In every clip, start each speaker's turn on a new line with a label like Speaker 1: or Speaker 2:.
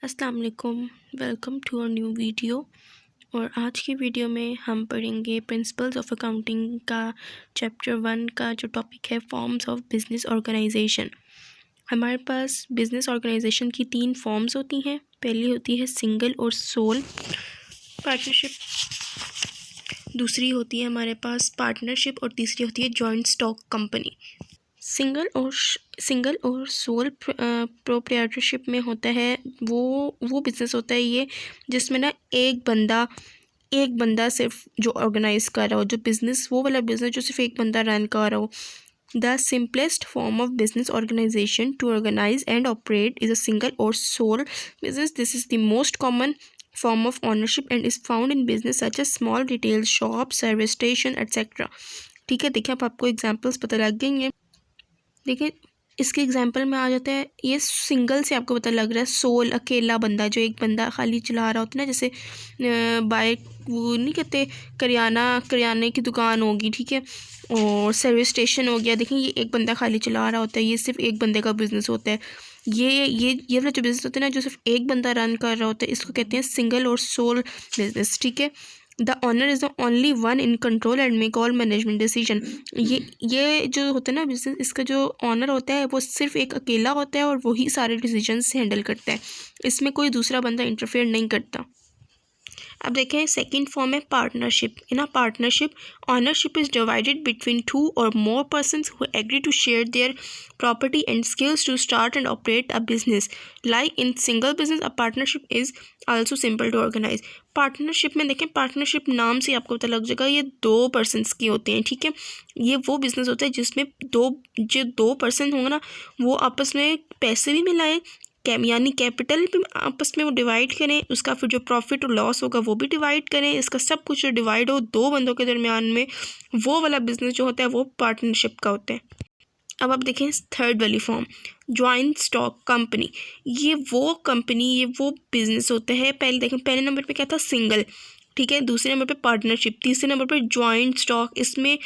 Speaker 1: अस्सलाम वालेकुम, welcome to a new video. और आज की वीडियो में हम पढ़ेंगे प्रिंसिपल्स ऑफ अकाउंटिंग का चैप्टर 1 का जो टॉपिक है फॉर्म्स ऑफ बिजनेस ऑर्गेनाइजेशन। हमारे पास बिजनेस ऑर्गेनाइजेशन की 3 फॉर्म्स होती हैं। पहली होती है सिंगल और सोल पार्टनरशिप, दूसरी होती है हमारे पास पार्टनरशिप और तीसरी होती है joint stock company. Single or sole proprietorship में होता है वो बिज़नेस होता है ये जिसमें ना एक बंदा सिर्फ जो ऑर्गेनाइज कर रहा हो, जो बिज़नेस वो वाला बिज़नेस जो सिर्फ एक बंदा रन कर रहा हो। The simplest form of business organisation to organise and operate is a single or sole business. This is the most common form of ownership and is found in business such as small retail shops, service station, etc. ठीक है, देखिए अब आपको examples पता लग गई हैं। देखिए इसके एग्जांपल में आ जाता है, ये सिंगल से आपको पता लग रहा है, सोल अकेला बंदा, जो एक बंदा खाली चला रहा होता है ना, जैसे बाइक वो नहीं कहते, करियाने की दुकान होगी, ठीक है, और सर्विस स्टेशन हो गया। देखिए ये एक बंदा खाली चला रहा होता है, ये सिर्फ एक बंदे का बिजनेस होता है। ये वाला जो बिज़नेस होता है ना, जो सिर्फ एक बंदा रन कर रहा होता है, इसको कहते हैं सिंगल और सोल बिजनेस। ठीक है, the owner is the only one in control and make all management decision. ये जो होता है ना बिजनेस, इसका जो ऑनर होता है वो सिर्फ एक अकेला होता है और वही सारे डिसीजंस हैंडल करता है, इसमें कोई दूसरा बंदा इंटरफेयर नहीं करता। अब देखें सेकंड फॉर्म है partnership. In a partnership ownership is divided between 2 or more persons who agree to share their property and skills to start and operate a business. Like in single business a partnership is also simple to organise. Partnership में देखें, partnership नाम से आपको पता लग जाएगा, ये 2 persons की होते हैं। ठीक है, ये वो बिजनेस होता है जिसमें दो पर्सन होंगे ना, वो आपस में पैसे भी मिलाएं, यानी कैपिटल भी आपस में वो डिवाइड करें, उसका फिर जो प्रॉफिट और लॉस होगा वो भी डिवाइड करें, इसका सब कुछ जो डिवाइड हो 2 बंदों के दरमियान में, वो वाला बिजनेस जो होता है वो पार्टनरशिप का होता है। अब आप देखें थर्ड वाली फॉर्म जॉइंट स्टॉक कंपनी। ये वो बिजनेस होता है। पहले देखें, पहले नंबर पे क्या था, सिंगल, ठीक है, दूसरे नंबर पे पार्टनरशिप, तीसरे नंबर पे जॉइंट स्टॉक, इसमें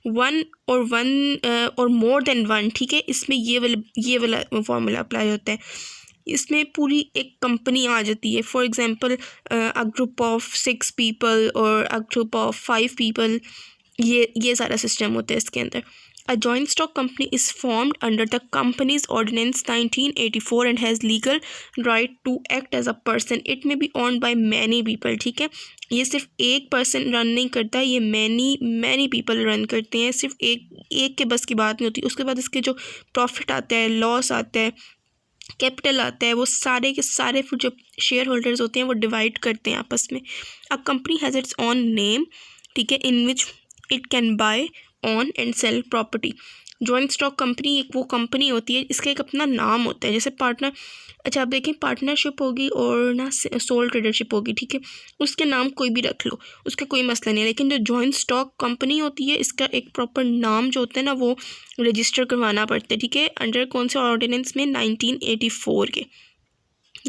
Speaker 1: वन और मोर देन वन, ठीक है, इसमें ये वाला फॉर्मूला अप्लाई होता है। इसमें पूरी एक कंपनी आ जाती है। For example a group of 6 people और अ ग्रुप ऑफ 5 पीपल, ये सारा सिस्टम होता है इसके अंदर। A joint stock company is formed under the companies ordinance 1984 and has legal right to act as a person. It may be owned by many people. ठीक है, ये सिर्फ एक पर्सन रन नहीं करता, ये मैनी पीपल रन करते हैं। सिर्फ एक के बस की बात नहीं होती। उसके बाद इसके जो प्रॉफिट आता है, लॉस आता है, कैपिटल आता है, वो सारे के सारे फिर जो शेयर होल्डर्स होते हैं वो डिवाइड करते हैं आपस में। A company has its own name, ठीक है, in which it can buy own and sell property. Joint stock company एक वो कंपनी होती है, इसका एक अपना नाम होता है, जैसे पार्टनर। अच्छा आप देखें, पार्टनरशिप होगी और ना सोल ट्रेडरशिप होगी, ठीक है, उसके नाम कोई भी रख लो, उसका कोई मसला नहीं है। लेकिन जो जॉइंट स्टॉक कंपनी होती है, इसका एक प्रॉपर नाम जो होता है ना वो रजिस्टर करवाना पड़ता है। ठीक है, अंडर कौन से ऑर्डिनेंस में, 1984 के।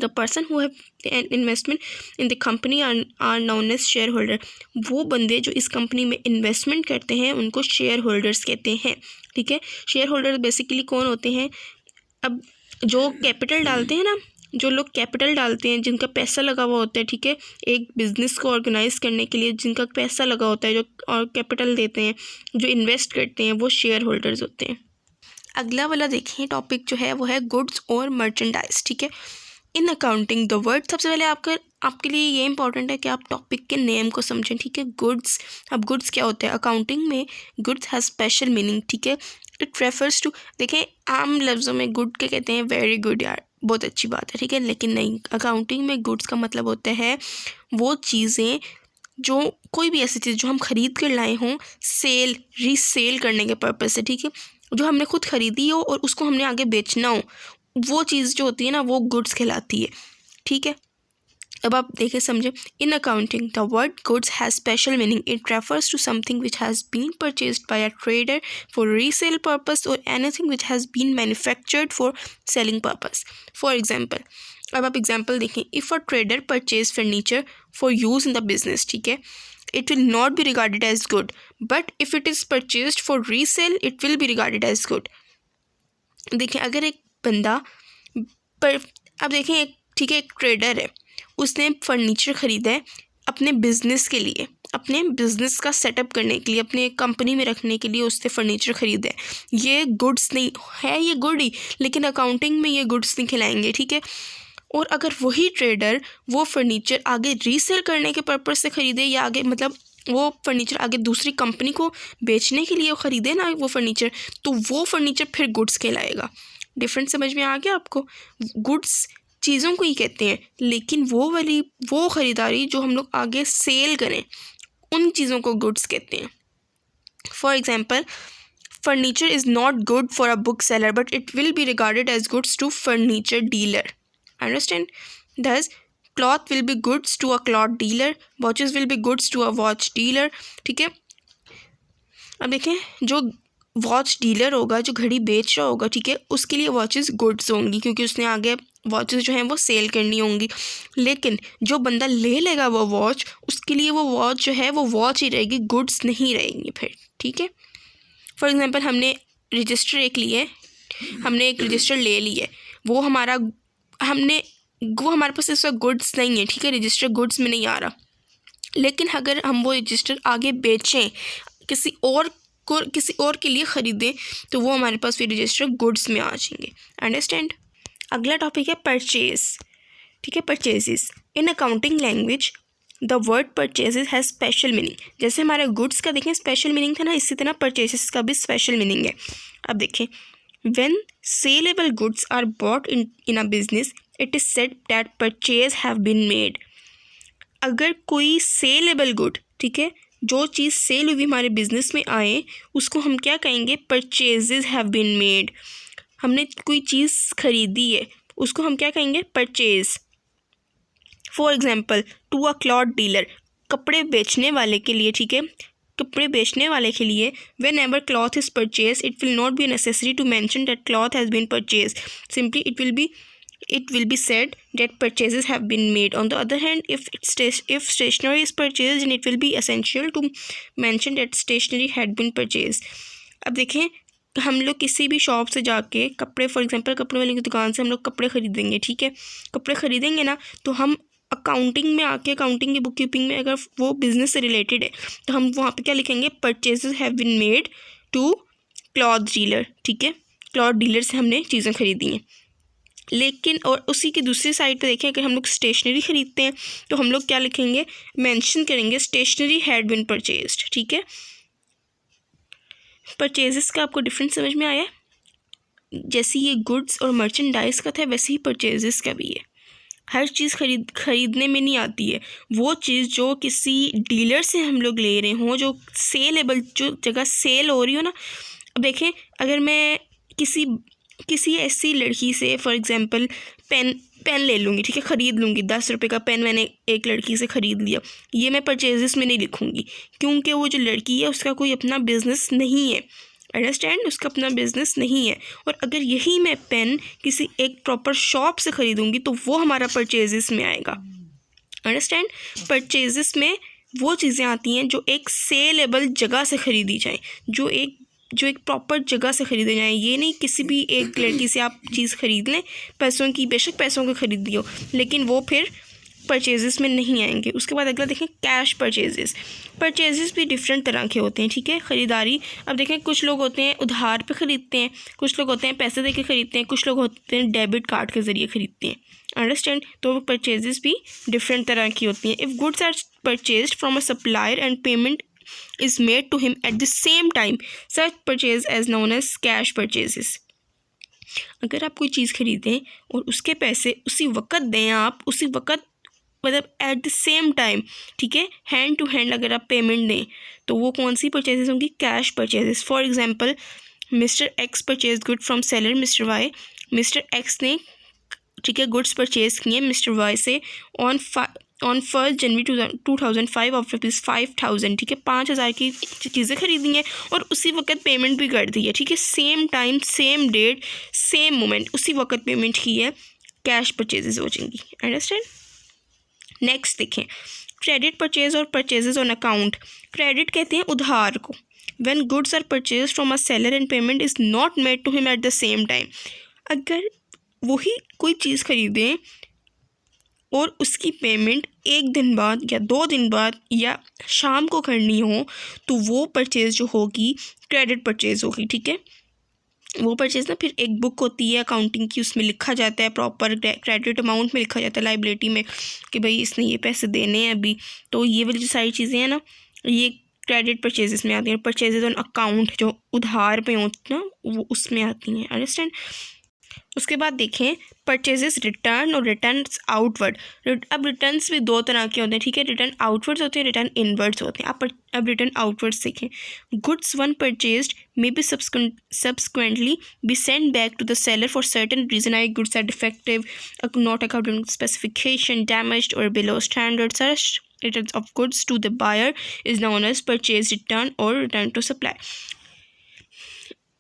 Speaker 1: The person who have an investment in the company are known as shareholder. वो बंदे जो इस कंपनी में इन्वेस्टमेंट करते हैं उनको शेयर होल्डर्स कहते हैं। ठीक है, शेयर होल्डर बेसिकली कौन होते हैं, अब जो कैपिटल डालते हैं ना, जो लोग कैपिटल डालते हैं, जिनका पैसा लगा हुआ होता है, ठीक है, एक बिज़नेस को ऑर्गेनाइज करने के लिए जिनका पैसा लगा होता है, जो और कैपिटल देते हैं, जो इन्वेस्ट करते हैं, वो शेयर होल्डर्स होते हैं। अगला वाला देखिए टॉपिक जो है वो है गुड्स और मर्चेंडाइज। ठीक है, इन अकाउंटिंग द वर्ड, सबसे पहले आपके लिए ये इंपॉर्टेंट है कि आप टॉपिक के नेम को समझें। ठीक है, गुड्स, अब गुड्स क्या होता है अकाउंटिंग में, गुड्स हैज़ स्पेशल मीनिंग। ठीक है, इट रेफर्स टू, देखें आम लफ्ज़ों में गुड के कहते हैं वेरी गुड, यार बहुत अच्छी बात है, ठीक है, लेकिन नहीं, अकाउंटिंग में गुड्स का मतलब होता है वो चीज़ें, जो कोई भी ऐसी चीज़ जो हम ख़रीद कर लाए हों रीसेल करने के पर्पज़ से, ठीक है, जो हमने खुद ख़रीदी हो और उसको हमने आगे बेचना हो, वो चीज़ जो होती है ना वो गुड्स कहलाती है। ठीक है, अब आप देखें समझें, in accounting the word goods has special meaning. It refers to something which has been purchased by a trader for resale purpose or anything which has been manufactured for selling purpose. For example, अब आप example देखें, if a trader purchase furniture for use in the business, ठीक है, it will not be regarded as good, but if it is purchased for resale it will be regarded as good। देखिए अगर एक बंदा पर, अब देखें एक ठीक है, एक ट्रेडर है, उसने फर्नीचर ख़रीदा है अपने बिज़नेस के लिए, अपने बिज़नेस का सेटअप करने के लिए, अपने कंपनी में रखने के लिए उसने फर्नीचर ख़रीदा है। ये गुड्स नहीं है, ये गुड ही, लेकिन अकाउंटिंग में ये गुड्स नहीं खिलाएंगे, ठीक है। और अगर वही ट्रेडर वो फर्नीचर आगे रीसेल करने के पर्पज़ से ख़रीदे, या आगे मतलब वो फर्नीचर आगे दूसरी कंपनी को बेचने के लिए ख़रीदे ना वो फर्नीचर, तो वो फर्नीचर फिर गुड्स कहलाएगा। डिफरेंस समझ में आ गया आपको? गुड्स चीज़ों को ही कहते हैं, लेकिन वो ख़रीदारी जो हम लोग आगे सेल करें उन चीज़ों को गुड्स कहते हैं। For example, furniture is not good for a book seller but it will be regarded as goods to furniture dealer. Understand? Thus cloth will be goods to a cloth dealer, watches will be goods to a watch dealer, ठीक है। अब देखें, जो watch dealer होगा, जो घड़ी बेच रहा होगा, ठीक है, उसके लिए वॉचेस गुड्स होंगी क्योंकि उसने आगे वॉचेस जो हैं वो सेल करनी होंगी। लेकिन जो बंदा ले लेगा वो वॉच, उसके लिए वो वॉच जो है वो वॉच ही रहेगी, गुड्स नहीं रहेंगी फिर, ठीक है। फॉर एग्ज़ाम्पल, हमने एक रजिस्टर ले ली है, वो हमारे पास इसका गुड्स नहीं है, ठीक है, रजिस्टर गुड्स में नहीं आ रहा। लेकिन अगर हम वो रजिस्टर आगे बेचें, किसी और के लिए ख़रीदें, तो वो हमारे पास फिर रजिस्टर गुड्स में आ जाएंगे। अंडरस्टैंड? अगला टॉपिक है परचेज, ठीक है, purchases. In accounting language the word purchases has special meaning. जैसे हमारे गुड्स का देखें स्पेशल मीनिंग था ना, इसी तरह परचेजेस का भी स्पेशल मीनिंग है। अब देखें, when saleable goods are bought in a business it is said that purchase have been made. अगर कोई सेलेबल गुड, ठीक है, जो चीज़ सेल हुई हमारे बिजनेस में आए, उसको हम क्या कहेंगे? Purchases have been made. हमने कोई चीज़ ख़रीदी है, उसको हम क्या कहेंगे? Purchase. For example, to a cloth dealer, कपड़े बेचने वाले के लिए, ठीक है, कपड़े बेचने वाले के लिए, whenever cloth is purchase it will not be necessary to mention that cloth has been purchase, simply it will be said that purchases have been made. On the other hand, if stationery is purchased, then it will be essential to mention that stationery had been purchased. अब देखें, हम लोग किसी भी shop से जाके कपड़े, for example कपड़े वाली की दुकान से हम लोग कपड़े ख़रीदेंगे, ठीक है, कपड़े ख़रीदेंगे ना, तो हम अकाउंटिंग में आके, अकाउंटिंग की बुक कीपिंग में अगर वो बिज़नेस से रिलेटेड है, तो हम वहाँ पे क्या लिखेंगे? Purchases have been made to cloth dealer, ठीक है, क्लॉथ डीलर से हमने चीज़ें ख़रीदी हैं। लेकिन और उसी की दूसरी साइड पे देखें, अगर हम लोग स्टेशनरी ख़रीदते हैं तो हम लोग क्या लिखेंगे? मेंशन करेंगे स्टेशनरी हैड बीन परचेज्ड, ठीक है। परचेजेस का आपको डिफरेंस समझ में आया? जैसे ये गुड्स और मर्चेंडाइज का था, वैसे ही परचेजेस का भी है। हर चीज़ खरीदने में नहीं आती है, वो चीज़ जो किसी डीलर से हम लोग ले रहे हों, जो सेलेबल, जो जगह सेल हो रही हो ना। अब देखें, अगर मैं किसी ऐसी लड़की से फॉर एग्ज़ाम्पल पेन ले लूँगी, ठीक है, ख़रीद लूँगी, 10 रुपये का पेन मैंने एक लड़की से ख़रीद लिया, ये मैं परचेजेस में नहीं लिखूँगी क्योंकि वो जो लड़की है उसका कोई अपना बिज़नेस नहीं है। अंडरस्टैंड? उसका अपना बिज़नेस नहीं है। और अगर यही मैं पेन किसी एक प्रॉपर शॉप से ख़रीदूँगी तो वो हमारा परचेजेस में आएगा। अंडरस्टैंड? परचेजेस में वो चीज़ें आती हैं जो एक सेलेबल जगह से ख़रीदी जाएँ, जो एक प्रॉपर जगह से ख़रीदे जाएँ। ये नहीं किसी भी एक लड़की से आप चीज़ ख़रीद लें पैसों की, बेशक पैसों की ख़रीदी हो, लेकिन वो फिर परचेजेस में नहीं आएंगे। उसके बाद अगला देखें, कैश परचेजेस भी डिफरेंट तरह के होते हैं, ठीक है, ख़रीदारी। अब देखें, कुछ लोग होते हैं उधार पे ख़रीदते हैं, कुछ लोग होते हैं पैसे दे के ख़रीदते हैं, कुछ लोग होते हैं डेबिट कार्ड के ज़रिए ख़रीदते हैं। अंडरस्टैंड? तो परचेजेस भी डिफरेंट तरह की होती हैं। If goods are purchased from a supplier and payment is made to him at the same time, such purchase as known as cash purchases. अगर आप कोई चीज़ खरीदें और उसके पैसे उसी वक्त दें, आप उसी वक्त मतलब एट द सेम टाइम, ठीक है, हैंड टू हैंड अगर आप पेमेंट दें, तो वो कौन सी परचेजेस होंगी? Cash purchases. For example, Mister X purchase good from seller Mister Y. Mister X ने, ठीक है, गुड्स परचेज किए मिस्टर वाई से ऑन 1 जनवरी 2005 ऑफ ₹5,000, ठीक है, 5,000 की चीज़ें खरीदी हैं और उसी वक्त पेमेंट भी कर दी है, ठीक है, same time, same date, same moment, उसी वक्त पेमेंट की है, कैश परचेजेस हो जाएंगी। अंडरस्टैंड? नेक्स्ट देखें, क्रेडिट परचेज और परचेजेस ऑन अकाउंट। क्रेडिट कहते हैं उधार को। When goods are purchase from a seller and payment is not made to him at the same time. अगर वही कोई चीज़ खरीदें और उसकी पेमेंट 1 दिन बाद या 2 दिन बाद या शाम को करनी हो तो वो परचेज़ जो होगी क्रेडिट परचेज़ होगी, ठीक है। वो परचेज़ ना फिर एक बुक होती है अकाउंटिंग की, उसमें लिखा जाता है प्रॉपर क्रेडिट अमाउंट में लिखा जाता है लाइबिलिटी में कि भाई इसने ये पैसे देने हैं अभी। तो ये वाली जो सारी चीज़ें हैं ना, ये क्रेडिट परचेजेस में आती हैं। परचेजेस ऑन अकाउंट जो उधार पे होती हैं ना, वो उसमें आती हैं, अंडरस्टैंड। उसके बाद देखें परचेजेस रिटर्न और रिटर्न आउटवर्ड। अब रिटर्न्स भी 2 तरह के होते हैं, ठीक है। रिटर्न आउटवर्ड्स होते हैं, रिटर्न इनवर्ड्स होते हैं। अब रिटर्न आउटवर्ड्स देखें। Goods one purchased may be subsequently be sent back to the seller for certain reason, like goods are defective, not according to specification, damaged or below standard. Such returns of goods to the buyer is known as purchase return or return to supply.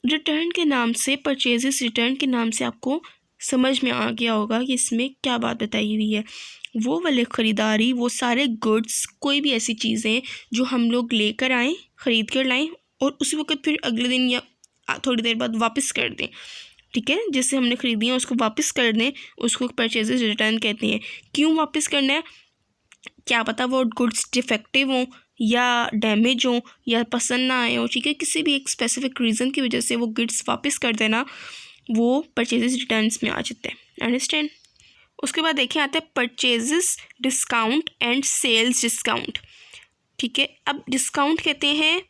Speaker 1: Return के नाम से, purchases return के नाम से आपको समझ में आ गया होगा कि इसमें क्या बात बताई हुई है। वो वाले ख़रीदारी, वो सारे गुड्स, कोई भी ऐसी चीज़ें जो हम लोग लेकर आएँ, ख़रीद कर लाएँ और उसी वक्त फिर अगले दिन या थोड़ी देर बाद वापस कर दें, ठीक है। जिससे हमने ख़रीदी है उसको वापस कर दें, उसको परचेजेस रिटर्न कहते हैं। क्यों वापस करना है? क्या पता वो गुड्स डिफेक्टिव हों या डैमेज हों या पसंद ना आए हो, ठीक है। किसी भी एक स्पेसिफिक रीज़न की वजह से वो गुड्स वापस कर देना, वो परचेजेस रिटर्न्स में आ जाते हैं, अंडरस्टैंड। उसके बाद देखें आते हैं purchases discount and sales discount, ठीक है। अब डिस्काउंट कहते हैं,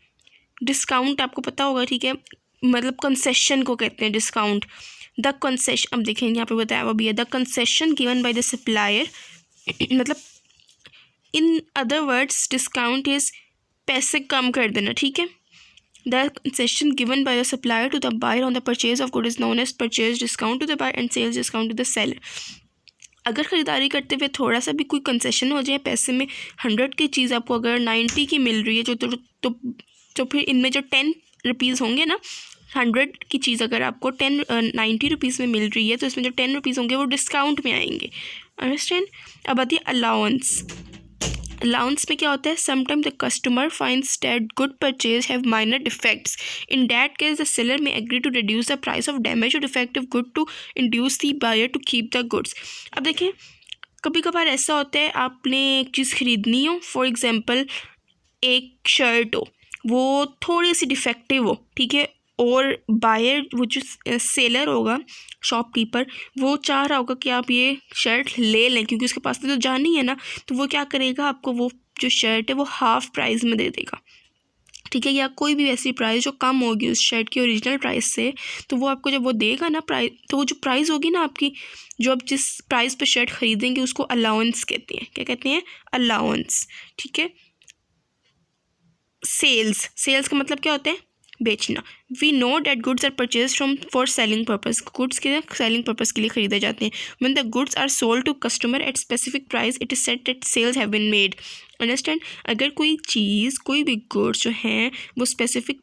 Speaker 1: डिस्काउंट आपको पता होगा, ठीक है, मतलब कंसेशन को कहते हैं डिस्काउंट। द कंसेशन, अब देखें यहाँ पे बताया हुआ भी है, the concession given by the supplier, मतलब in other words discount is पैसे कम कर देना, ठीक है। The concession given by the supplier to the buyer on the purchase of good is known as purchase discount to the buyer and sales discount to the seller. अगर ख़रीदारी करते हुए थोड़ा सा भी कोई कंसेशन हो जाए पैसे में, 100 की चीज़ आपको अगर 90 की मिल रही है, जो तो फिर इनमें जो 10 रुपीज़ होंगे ना, 100 की चीज़ अगर आपको 90 रुपीज़ में मिल रही है तो इसमें जो 10 रुपीज़ होंगे वो डिस्काउंट में आएंगे, अंडरस्टैंड। अब आती है अलाउंस। अलाउंस में क्या होता है? Sometime the customer finds that good purchase have minor defects, in that case the seller may agree to reduce the price of damage or defective good to induce the buyer to keep the goods. अब देखें कभी कभार ऐसा होता है आपने एक चीज़ ख़रीदनी हो, फॉर एग्ज़ाम्पल एक शर्ट हो, वो थोड़ी सी डिफेक्टिव हो, ठीक है, और बायर वो जो सेलर होगा, शॉपकीपर, वो चाह रहा होगा कि आप ये शर्ट ले लें क्योंकि उसके पास तो जानी है ना, तो वो क्या करेगा, आपको वो जो शर्ट है वो हाफ़ प्राइस में दे देगा, ठीक है, या कोई भी ऐसी प्राइस जो कम होगी उस शर्ट की ओरिजिनल प्राइस से। तो वो आपको जब वो देगा ना प्राइस, तो वो जो प्राइस होगी ना आपकी, जो आप जिस प्राइस पे शर्ट ख़रीदेंगे उसको अलाउंस कहते हैं। क्या कहते हैं? अलाउंस, ठीक है। सेल्स, सेल्स का मतलब क्या होता है? बेचना। We know that goods are purchase from for selling purpose, goods के सेलिंग पर्पज़ के लिए ख़रीदे जाते हैं। When the goods are sold to customer at specific price it is said that sales have been made, understand. अगर कोई चीज़, कोई भी गुड्स जो हैं वो स्पेसिफिक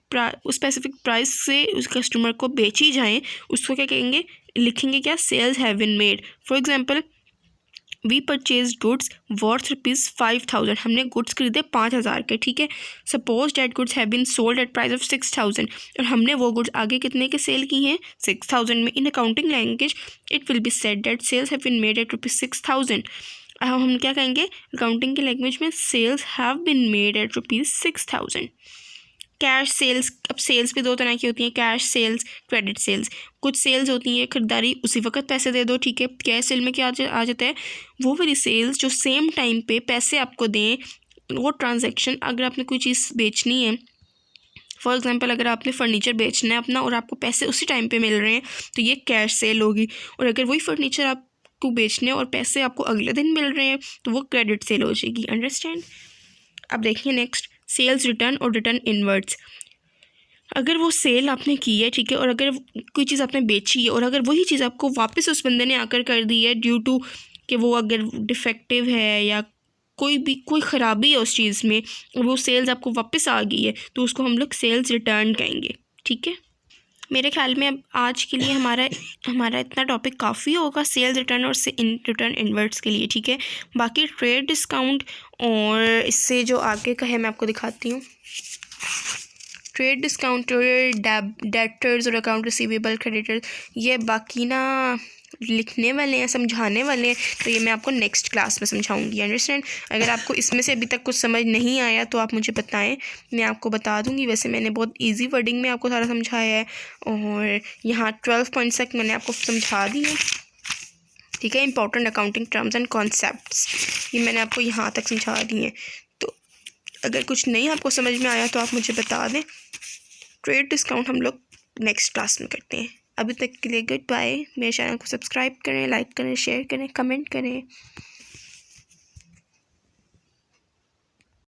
Speaker 1: प्राइस से उस कस्टमर को बेची जाएँ, उसको क्या कहेंगे, लिखेंगे क्या? Sales have been made. For example we purchase goods worth ₹5,000, हमने गुड्स खरीदे 5,000 के, ठीक है। Suppose that goods have been sold at price of 6,000 और हमने वो गुड्स आगे कितने के सेल की हैं? 6,000 में। In accounting language it will be said that sales have been made at ₹6,000। हम क्या कहेंगे अकाउंटिंग की लैंग्वेज में? Sales have been made at ₹6,000। Cash sales, अब सेल्स भी 2 तरह की होती हैं, कैश सेल्स, क्रेडिट सेल्स। कुछ सेल्स होती हैं खरीदारी उसी वक्त पैसे दे दो, ठीक है। कैश सेल में क्या आ जाता है? वो वाली सेल्स जो सेम टाइम पे पैसे आपको दें, वो ट्रांजैक्शन। अगर आपने कोई चीज़ बेचनी है, फॉर एग्जांपल अगर आपने फर्नीचर बेचना है अपना और आपको पैसे उसी टाइम पे मिल रहे हैं तो ये कैश सेल होगी। और अगर वही फर्नीचर आपको बेचने और पैसे आपको अगले दिन मिल रहे हैं तो वो क्रेडिट सेल हो जाएगी, अंडरस्टैंड। अब देखिए नेक्स्ट, सेल्स रिटर्न और रिटर्न इनवर्ड्स। अगर वो सेल आपने की है, ठीक है, और अगर कोई चीज़ आपने बेची है और अगर वही चीज़ आपको वापस उस बंदे ने आकर कर दी है ड्यू टू कि वो अगर डिफेक्टिव है या कोई ख़राबी है उस चीज़ में, वो सेल्स आपको वापस आ गई है, तो उसको हम लोग सेल्स रिटर्न कहेंगे, ठीक है। मेरे ख्याल में अब आज के लिए हमारा इतना टॉपिक काफ़ी होगा सेल्स रिटर्न और रिटर्न इनवर्ड्स के लिए, ठीक है। बाकी ट्रेड डिस्काउंट और इससे जो आगे का है मैं आपको दिखाती हूँ। ट्रेड डिस्काउंट, डेटर्स और अकाउंट रिसीवेबल, क्रेडिटर्स, ये बाकी ना लिखने वाले हैं, समझाने वाले हैं, तो ये मैं आपको नेक्स्ट क्लास में समझाऊंगी, अंडरस्टैंड। अगर आपको इसमें से अभी तक कुछ समझ नहीं आया तो आप मुझे बताएं, मैं आपको बता दूंगी। वैसे मैंने बहुत इजी वर्डिंग में आपको सारा समझाया है, और यहाँ 12 पॉइंट्स तक मैंने आपको समझा दिए, ठीक है। Important accounting terms and concepts, ये मैंने आपको यहाँ तक समझा दिए हैं। तो अगर कुछ नहीं आपको समझ में आया तो आप मुझे बता दें। ट्रेड डिस्काउंट हम लोग नेक्स्ट क्लास में करते हैं। अभी तक के लिए गुड बाय। मेरे चैनल को सब्सक्राइब करें, लाइक करें, शेयर करें, कमेंट करें।